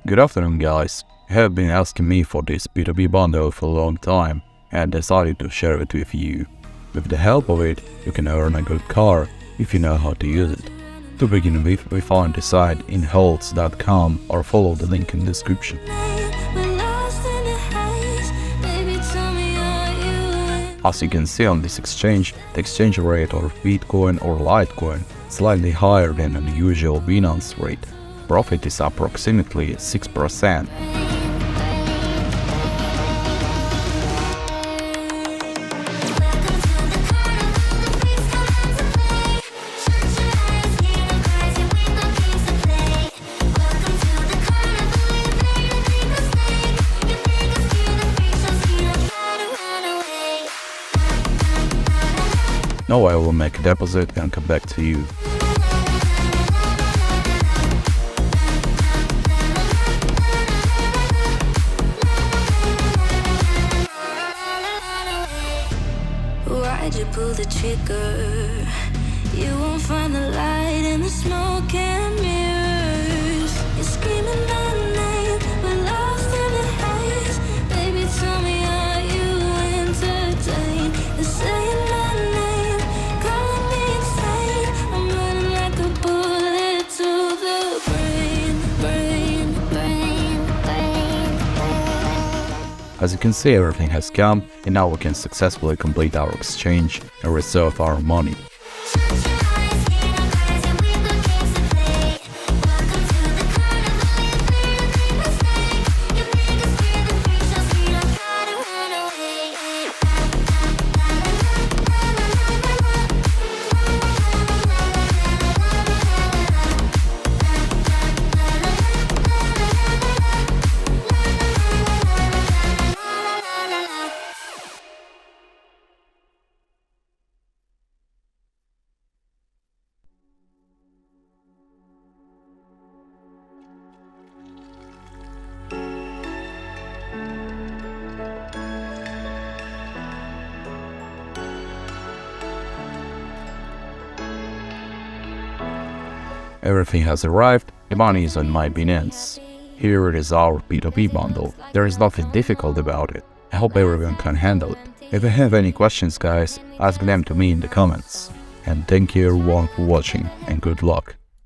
Good afternoon guys. You have been asking me for this B2B bundle for a long time and decided to share it with you. With the help of it, you can earn a good car if you know how to use it. To begin with, we found the site in holds.com or follow the link in the description. As you can see on this exchange, the exchange rate of Bitcoin or Litecoin is slightly higher than the usual binance rate. Profit is approximately 6%. Now I will make a deposit and come back to you. Why'd you pull the trigger? You won't find the light in the smoke and mirrors. You're screaming my name, we're lost in the haze. Baby, tell me, are you entertained? You're saying my name, calling me insane. I'm running like a bullet to the brain. As you can see, everything has come, and now we can successfully complete our exchange and receive our money. Everything has arrived, the money is on my Binance. Here it is, our B2B bundle. There is nothing difficult about it. I hope everyone can handle it. If you have any questions guys, ask them to me in the comments. And thank you everyone for watching and good luck.